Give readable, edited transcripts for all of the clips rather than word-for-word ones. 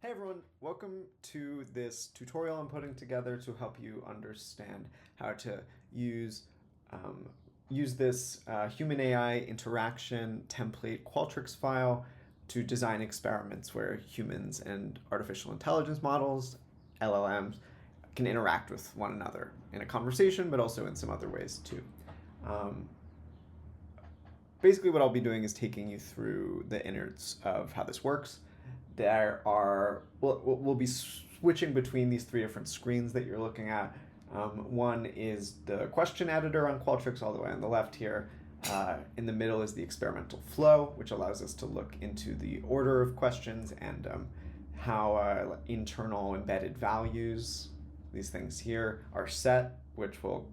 Hey everyone, welcome to this tutorial I'm putting together to help you understand how to use this human AI interaction template Qualtrics file to design experiments where humans and artificial intelligence models, LLMs, can interact with one another in a conversation, but also in some other ways too. Basically what I'll be doing is taking you through the innards of how this works. We'll be switching between these three different screens that you're looking at. One is the question editor on Qualtrics all the way on the left here. In the middle is the experimental flow, which allows us to look into the order of questions and how internal embedded values, these things here, are set, which will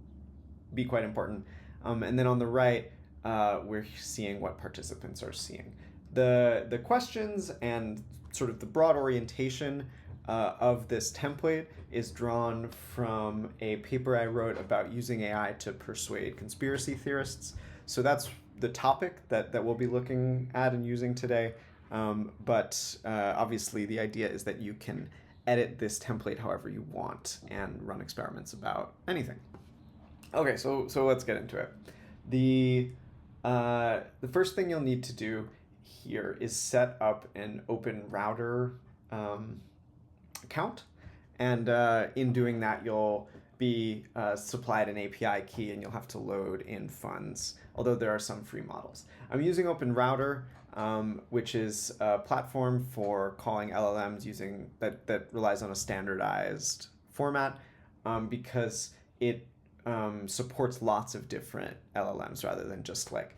be quite important. And then on the right, we're seeing what participants are seeing. The questions and sort of the broad orientation of this template is drawn from a paper I wrote about using AI to persuade conspiracy theorists. So that's the topic that we'll be looking at and using today. But obviously the idea is that you can edit this template however you want and run experiments about anything. Okay, so let's get into it. The first thing you'll need to do here is set up an OpenRouter account, and in doing that you'll be supplied an API key and you'll have to load in funds, although there are some free models. I'm using OpenRouter, which is a platform for calling LLMs using that relies on a standardized format because it supports lots of different LLMs rather than just like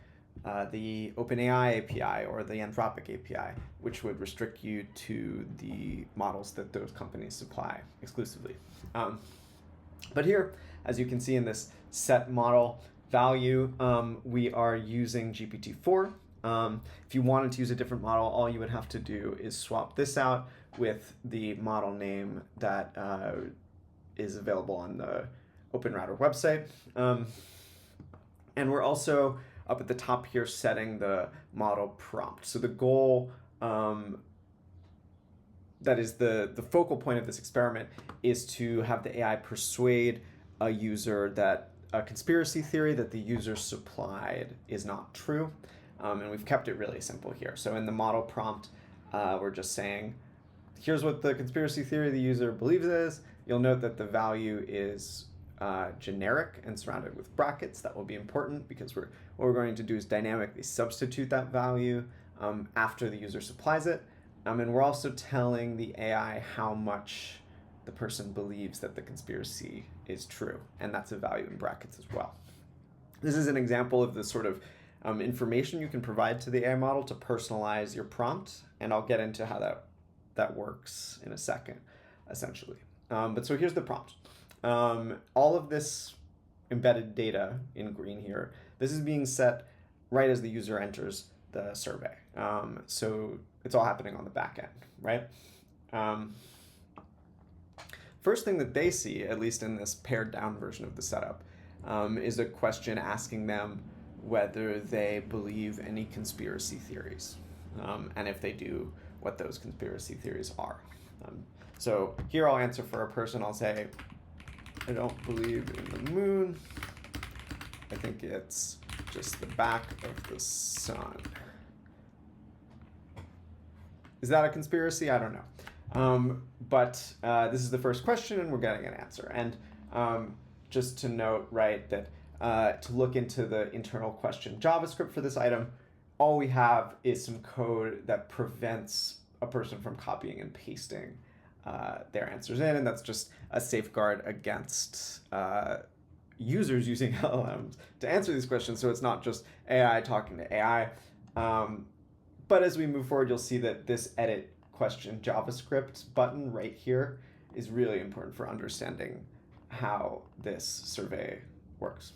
the OpenAI API or the Anthropic API, which would restrict you to the models that those companies supply exclusively. But here, as you can see in this set model value, we are using GPT-4. If you wanted to use a different model, all you would have to do is swap this out with the model name that is available on the OpenRouter website. And we're also up at the top here setting the model prompt. So the goal, that is the focal point of this experiment, is to have the AI persuade a user that a conspiracy theory that the user supplied is not true. And we've kept it really simple here. So in the model prompt, we're just saying, here's what the conspiracy theory the user believes is. You'll note that the value is generic and surrounded with brackets. That will be important because what we're going to do is dynamically substitute that value after the user supplies it. And we're also telling the AI how much the person believes that the conspiracy is true, and that's a value in brackets as well. This is an example of the sort of information you can provide to the AI model to personalize your prompt, and I'll get into how that works in a second, essentially. But so here's the prompt. All of this embedded data in green here, this is being set right as the user enters the survey. So it's all happening on the back end, right? First thing that they see, at least in this pared down version of the setup, is a question asking them whether they believe any conspiracy theories, and if they do, what those conspiracy theories are. So here I'll answer for a person. I'll say, I don't believe in the moon. I think it's just the back of the sun. Is that a conspiracy? I don't know. But this is the first question and we're getting an answer. And just to note, right, that to look into the internal question JavaScript for this item, all we have is some code that prevents a person from copying and pasting their answers in, and that's just a safeguard against users using LLMs to answer these questions, so it's not just AI talking to AI. But as we move forward, you'll see that this edit question JavaScript button right here is really important for understanding how this survey works.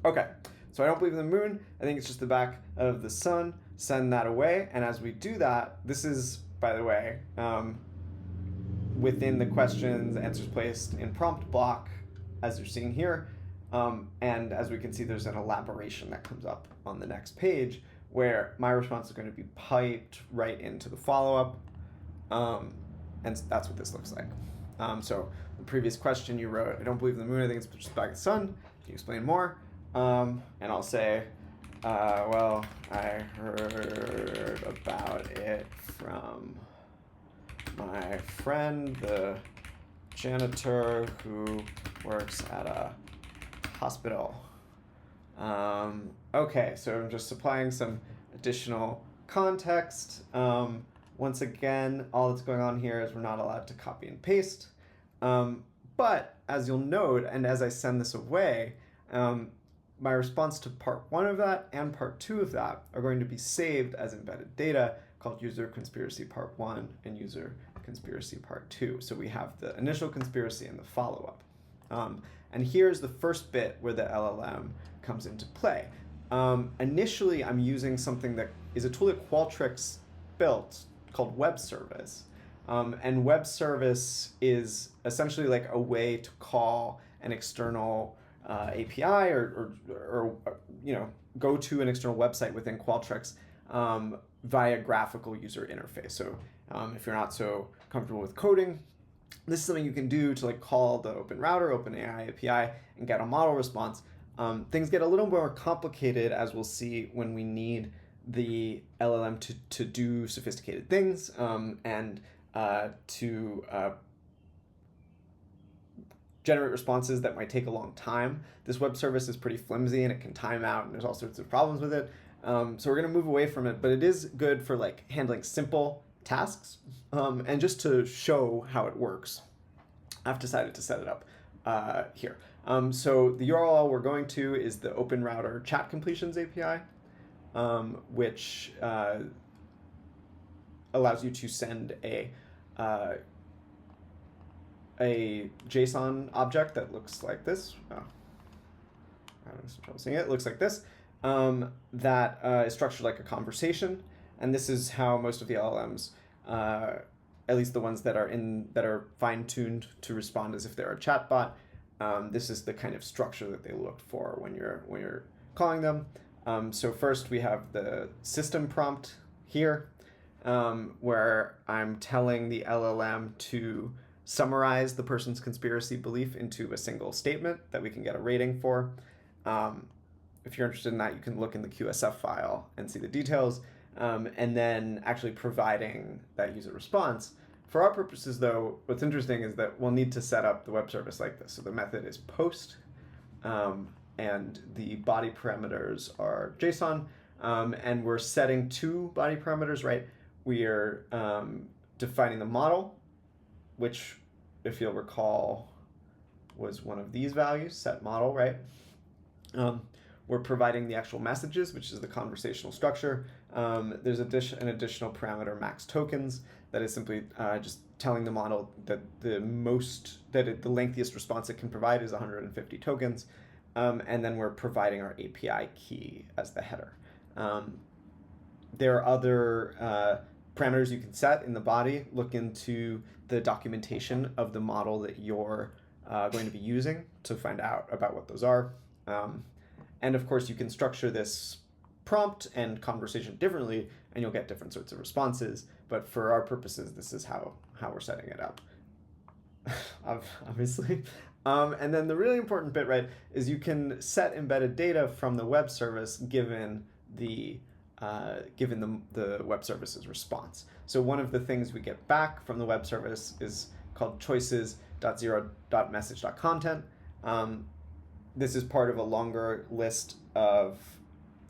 Okay, so I don't believe in the moon. I think it's just the back of the sun. Send that away, and as we do that, this is, by the way, within the questions, answers placed in prompt block, as you're seeing here. And as we can see, there's an elaboration that comes up on the next page where my response is going to be piped right into the follow-up. And that's what this looks like. So the previous question you wrote, I don't believe in the moon, I think it's just back in the sun. Can you explain more? And I'll say, well, I heard about it from my friend, the janitor who works at a hospital. Okay, so I'm just supplying some additional context. Once again, all that's going on here is we're not allowed to copy and paste. But as you'll note, and as I send this away, my response to part 1 of that and part 2 of that are going to be saved as embedded data called user conspiracy part 1 and user conspiracy part 2. So we have the initial conspiracy and the follow-up. And here's the first bit where the LLM comes into play. Initially, I'm using something that is a tool that Qualtrics built called web service. And web service is essentially like a way to call an external API or go to an external website within Qualtrics via graphical user interface. So if you're not so comfortable with coding, this is something you can do to like call the OpenRouter, OpenAI API, and get a model response. Things get a little more complicated, as we'll see when we need the LLM to do sophisticated things and to generate responses that might take a long time. This web service is pretty flimsy and it can time out, and there's all sorts of problems with it. So we're going to move away from it, but it is good for like handling simple tasks and just to show how it works. I've decided to set it up here. So the URL we're going to is the OpenRouter chat completions API, which allows you to send a JSON object that looks like this. Oh, I'm having some trouble seeing it. It looks like this. That is structured like a conversation, and this is how most of the LLMs, at least the ones that are fine-tuned to respond as if they're a chatbot. This is the kind of structure that they look for when you're calling them. So first we have the system prompt here, where I'm telling the LLM to summarize the person's conspiracy belief into a single statement that we can get a rating for. If you're interested in that, you can look in the QSF file and see the details, and then actually providing that user response. For our purposes, though, what's interesting is that we'll need to set up the web service like this. So the method is post, and the body parameters are JSON, and we're setting 2 body parameters, right? We are defining the model, which, if you'll recall, was one of these values, set model, right? We're providing the actual messages, which is the conversational structure. There's an additional parameter, max tokens, that is simply just telling the model that the lengthiest response it can provide is 150 tokens. And then we're providing our API key as the header. There are other parameters you can set in the body. Look into the documentation of the model that you're going to be using to find out about what those are. And of course, you can structure this prompt and conversation differently, and you'll get different sorts of responses. But for our purposes, this is how we're setting it up, obviously. And then the really important bit, right, is you can set embedded data from the web service given the web service's response. So one of the things we get back from the web service is called choices.0.message.content. This is part of a longer list of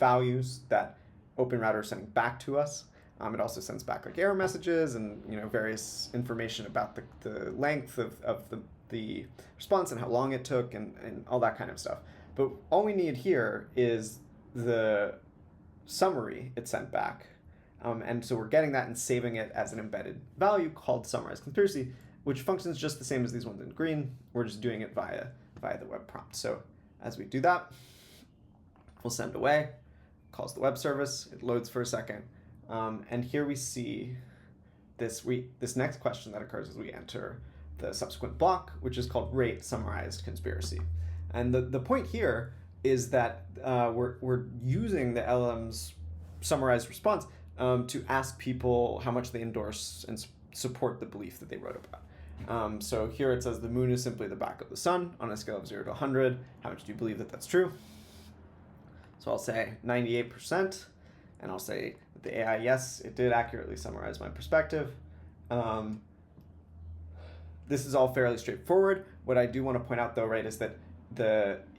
values that OpenRouter is sending back to us. It also sends back like error messages and various information about the length of the response and how long it took and all that kind of stuff. But all we need here is the summary it sent back. And so we're getting that and saving it as an embedded value called summarize conspiracy, which functions just the same as these ones in green. We're just doing it via the web prompt. So as we do that, we'll send away, calls the web service, it loads for a second. And here we see this next question that occurs as we enter the subsequent block, which is called rate summarized conspiracy. And the point here is that we're using the LLM's summarized response to ask people how much they endorse and support the belief that they wrote about. So here it says the moon is simply the back of the sun on a scale of 0 to 100. How much do you believe that that's true? So I'll say 98%, and I'll say that the AI, yes, it did accurately summarize my perspective. This is all fairly straightforward. What I do want to point out, though, right, is that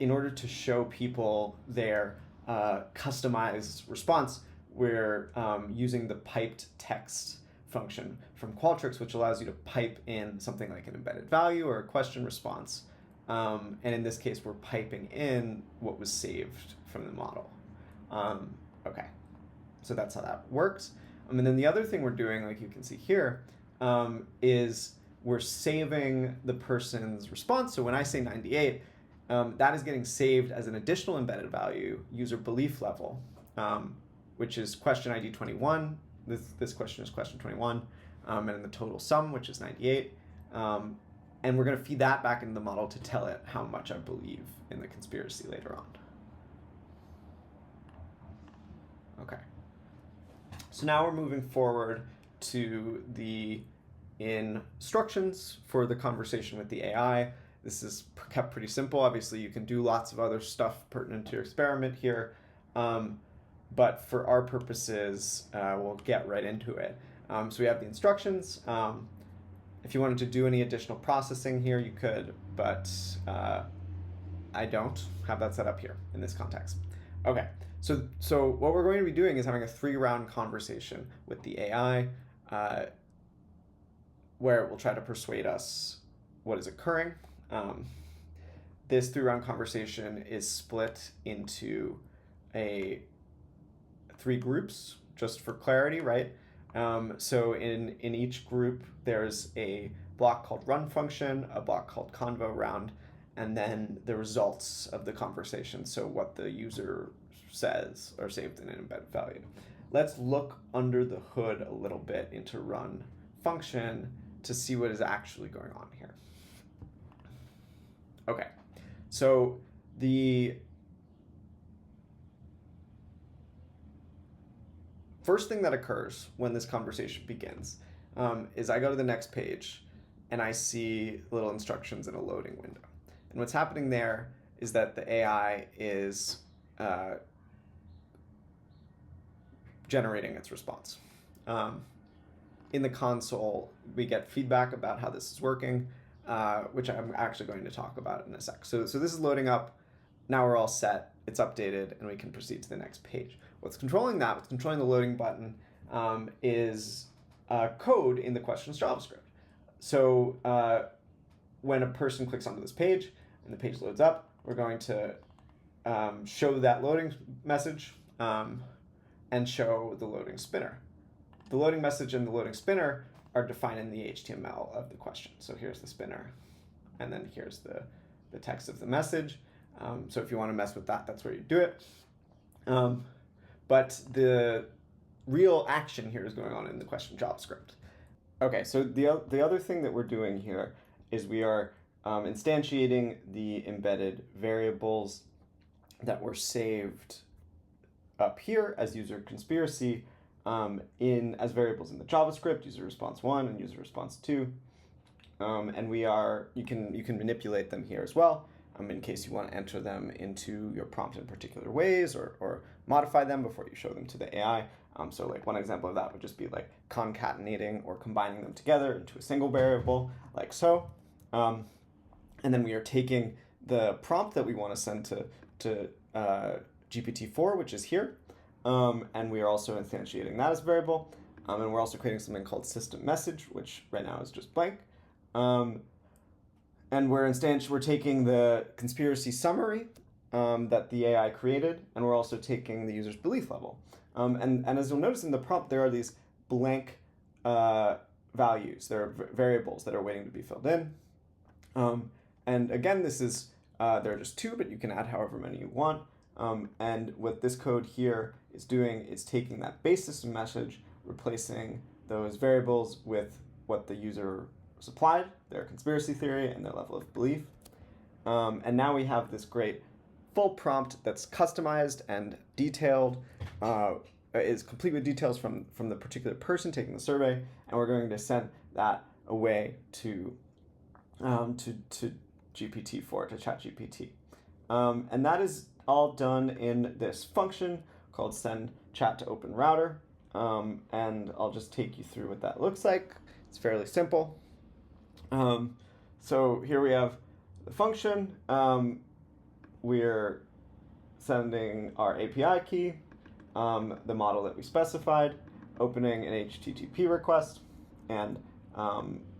in order to show people their customized response, we're using the piped text function from Qualtrics, which allows you to pipe in something like an embedded value or a question response. And in this case, we're piping in what was saved from the model. Okay, so that's how that works. And then the other thing we're doing, like you can see here, is we're saving the person's response. So when I say 98, that is getting saved as an additional embedded value, user belief level, which is question ID 21. This question is question 21, and then the total sum, which is 98. And we're going to feed that back into the model to tell it how much I believe in the conspiracy later on. Okay. So now we're moving forward to the instructions for the conversation with the AI. This is kept pretty simple. Obviously, you can do lots of other stuff pertinent to your experiment here. But for our purposes, we'll get right into it. So we have the instructions. If you wanted to do any additional processing here, you could, but I don't have that set up here in this context. Okay, so what we're going to be doing is having a 3-round conversation with the AI, where it will try to persuade us what is occurring. This 3-round conversation is split into 3 groups, just for clarity, right? So in each group, there's a block called run function, a block called convo round, and then the results of the conversation, so what the user says are saved in an embedded value. Let's look under the hood a little bit into run function to see what is actually going on here. Okay, so the first thing that occurs when this conversation begins is I go to the next page and I see little instructions in a loading window. And what's happening there is that the AI is generating its response. In the console, we get feedback about how this is working, which I'm actually going to talk about in a sec. So this is loading up. Now we're all set. It's updated, and we can proceed to the next page. What's controlling that, what's controlling the loading button, is code in the question's JavaScript. So when a person clicks onto this page and the page loads up, we're going to show that loading message and show the loading spinner. The loading message and the loading spinner are defined in the HTML of the question. So here's the spinner, and then here's the text of the message. So if you want to mess with that, that's where you do it. But the real action here is going on in the question JavaScript. Okay, so the other thing that we're doing here is we are instantiating the embedded variables that were saved up here as user conspiracy as variables in the JavaScript, user response 1 and user response 2. And you can manipulate them here as well. In case you want to enter them into your prompt in particular ways or modify them before you show them to the AI. So like one example of that would just be like concatenating or combining them together into a single variable, like so. And then we are taking the prompt that we want to send to GPT-4, which is here. And we are also instantiating that as a variable. And we're also creating something called system message, which right now is just blank. And we're taking the conspiracy summary that the AI created, and we're also taking the user's belief level. And as you'll notice in the prompt, there are these blank values. There are variables that are waiting to be filled in. And again, there are just 2, but you can add however many you want. And what this code here is doing is taking that base system message, replacing those variables with what the user supplied, their conspiracy theory and their level of belief. And now we have this great full prompt that's customized and detailed, is complete with details from the particular person taking the survey, and we're going to send that away to GPT-4, to ChatGPT. And that is all done in this function called send chat to OpenRouter. And I'll just take you through what that looks like. It's fairly simple. So here we have the function. We're sending our API key, the model that we specified, opening an HTTP request, and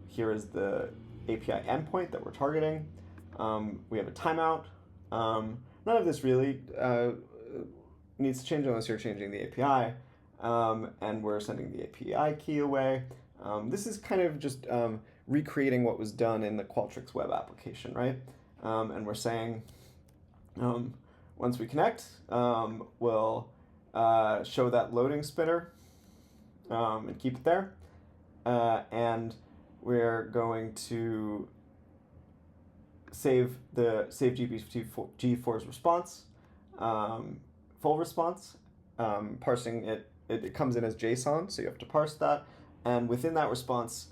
here is the API endpoint that we're targeting. We have a timeout. None of this really needs to change unless you're changing the API, and we're sending the API key away. This is kind of just recreating what was done in the Qualtrics web application, right? And we're saying once we connect, we'll show that loading spinner and keep it there. And we're going to save GPT-4's response, full response, parsing it. It comes in as JSON, so you have to parse that. And within that response,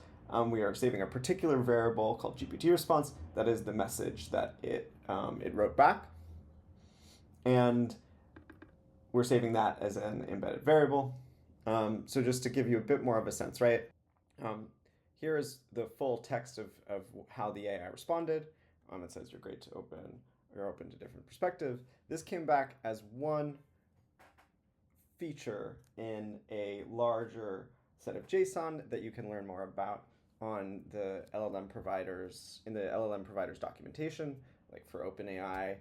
we are saving a particular variable called GPT response. That is the message that it wrote back. And we're saving that as an embedded variable. So just to give you a bit more of a sense, right? Here is the full text of how the AI responded. It says you're great to open, you're open to different perspective. This came back as one feature in a larger set of JSON that you can learn more about on the LLM providers, in the LLM providers documentation. Like for OpenAI,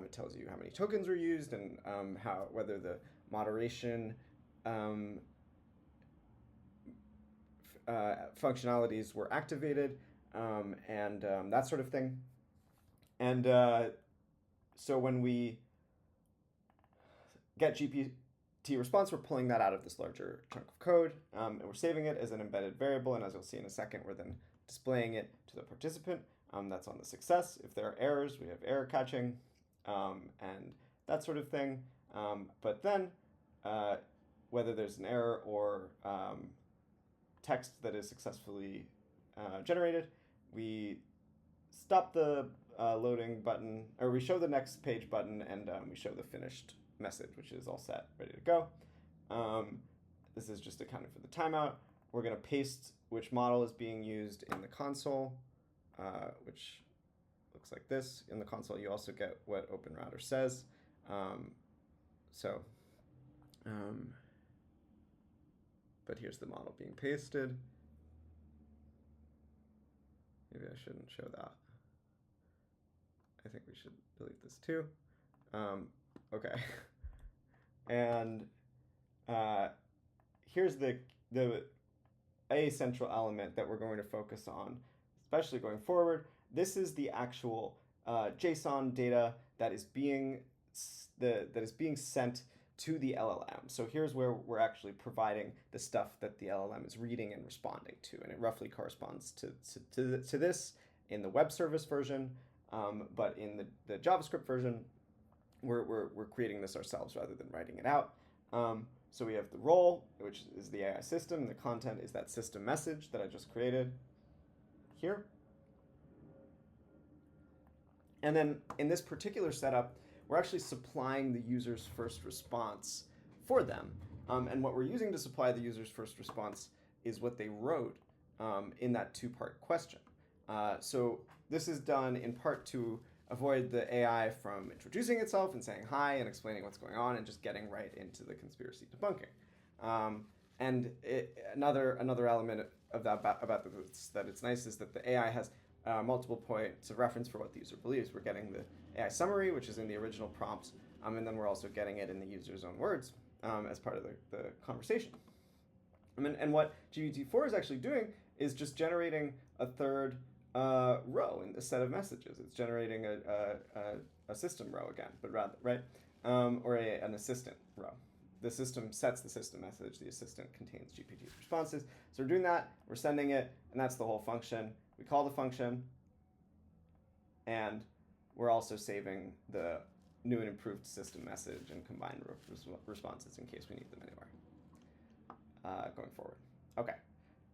it tells you how many tokens were used and whether the moderation functionalities were activated, and that sort of thing. And so when we get GPT response, we're pulling that out of this larger chunk of code, and we're saving it as an embedded variable. And as you'll see in a second, we're then displaying it to the participant. That's on the success. If there are errors, we have error catching, and that sort of thing. But then, whether there's an error or text that is successfully generated, we stop the loading button, or we show the next page button, and we show the finished message, which is all set, ready to go. This is just accounting for the timeout. We're going to paste which model is being used in the console, which looks like this. In the console, you also get what OpenRouter says. But here's the model being pasted. Maybe I shouldn't show that. I think we should delete this too. Okay. And here's the central element that we're going to focus on, especially going forward. This is the actual JSON data that is being sent to the LLM. So here's where we're actually providing the stuff that the LLM is reading and responding to, and it roughly corresponds to this in the web service version, but in the JavaScript version, we're creating this ourselves rather than writing it out. So we have the role, which is the AI system, and the content is that system message that I just created here. And then in this particular setup, we're actually supplying the user's first response for them. And what we're using to supply the user's first response is what they wrote in that two-part question. So this is done in part to avoid the AI from introducing itself and saying hi and explaining what's going on and just getting right into the conspiracy debunking. And another element of that about this that it's nice is that the AI has multiple points of reference for what the user believes. We're getting the AI summary, which is in the original prompt, and then we're also getting it in the user's own words as part of the conversation. And what GPT-4 is actually doing is just generating a third row in the set of messages. It's generating a system row again, but rather, right? Or an assistant row. The system sets the system message. The assistant contains GPT's responses. So we're doing that. We're sending it, and that's the whole function. We call the function, and we're also saving the new and improved system message and combined responses in case we need them anywhere going forward. Okay.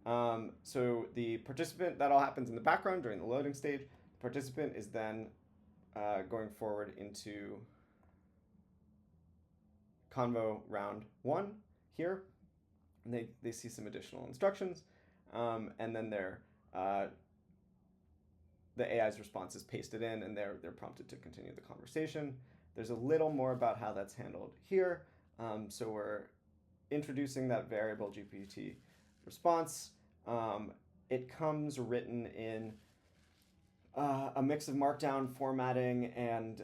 So the participant, that all happens in the background during the loading stage. The participant is then going forward into convo round 1 here. And they see some additional instructions, and then the AI's response is pasted in, and they're prompted to continue the conversation. There's a little more about how that's handled here. So we're introducing that variable GPT response. It comes written in a mix of Markdown formatting and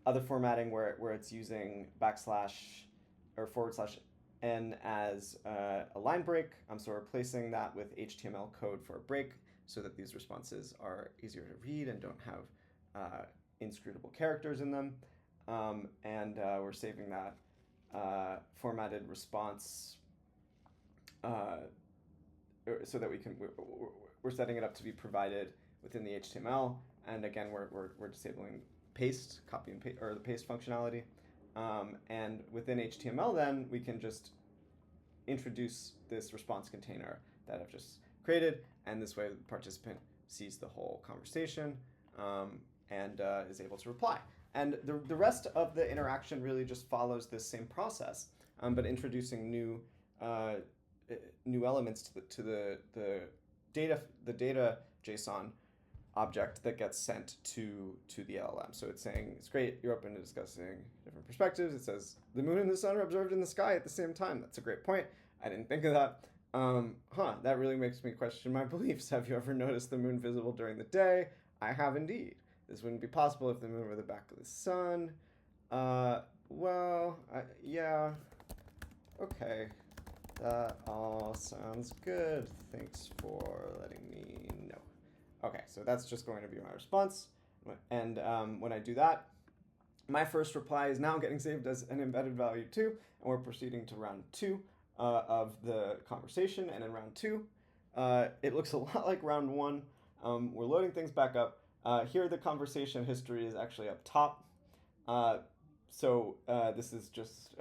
other formatting where it's using backslash or /n as a line break. So we're replacing that with HTML code for a break so that these responses are easier to read and don't have inscrutable characters in them. And we're saving that formatted response so that we're setting it up to be provided within the HTML. And again, we're disabling paste, copy and paste, or the paste functionality. And within HTML, then we can just introduce this response container that I've just created, and this way the participant sees the whole conversation and is able to reply. And the rest of the interaction really just follows this same process, but introducing new elements to the data JSON object that gets sent to the LLM. So it's saying, it's great, you're open to discussing different perspectives. It says, the moon and the sun are observed in the sky at the same time. That's a great point. I didn't think of that. That really makes me question my beliefs. Have you ever noticed the moon visible during the day? I have indeed. This wouldn't be possible if the moon were the back of the sun. Yeah. Okay. That all sounds good. Thanks for letting me know. Okay, so that's just going to be my response. And when I do that, my first reply is now getting saved as an embedded value 2, and we're proceeding to round 2 of the conversation. And in round 2, it looks a lot like round 1. We're loading things back up. Here, the conversation history is actually up top. So this is just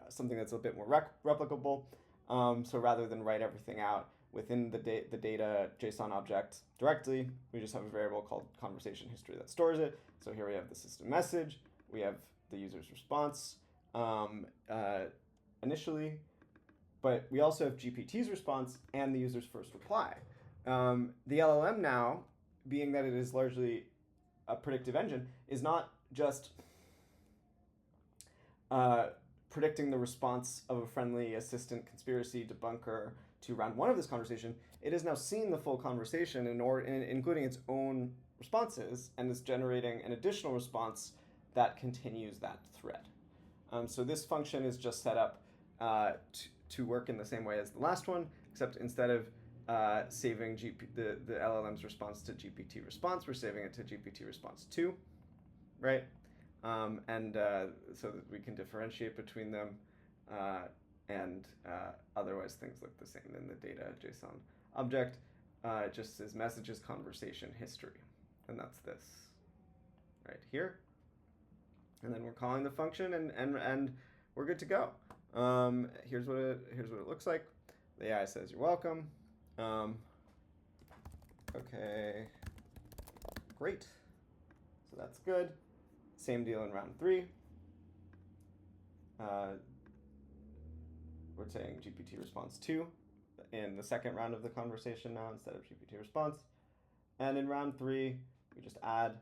something that's a bit more replicable. So rather than write everything out within the data JSON object directly, we just have a variable called conversation history that stores it. So here we have the system message, we have the user's response initially, but we also have GPT's response and the user's first reply. The LLM now, being that it is largely a predictive engine, is not just predicting the response of a friendly assistant conspiracy debunker to round 1 of this conversation. It has now seen the full conversation, including its own responses, and is generating an additional response that continues that thread. So this function is just set up to work in the same way as the last one, except instead of saving the LLM's response to GPT response, we're saving it to GPT response 2, right? So that we can differentiate between them, and otherwise things look the same in the data JSON object. It just says messages conversation history, and that's this right here. And then we're calling the function, and we're good to go. Here's what it looks like. The AI says you're welcome. Okay, great. So that's good. Same deal in round 3. We're saying GPT response 2 in the second round of the conversation now instead of GPT response. And in round 3, we just add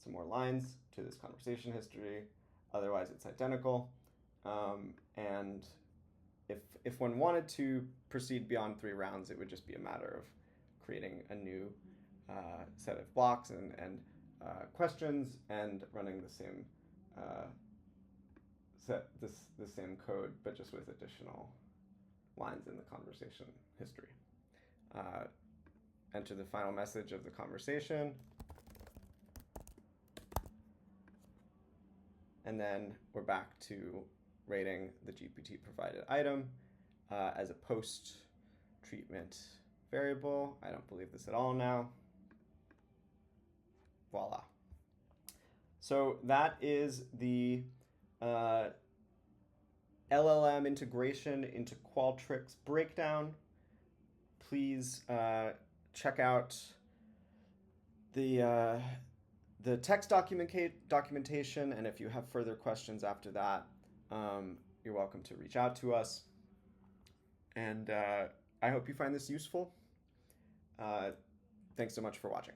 some more lines to this conversation history. Otherwise, it's identical. And if one wanted to proceed beyond 3 rounds, it would just be a matter of creating a new set of blocks and questions and running the same the same code, but just with additional lines in the conversation history. Enter the final message of the conversation, and then we're back to rating the GPT provided item as a post treatment variable. I don't believe this at all now. Voila. So that is the LLM integration into Qualtrics breakdown. please check out the text documentation, and if you have further questions after that, you're welcome to reach out to us. And I hope you find this useful. Thanks so much for watching.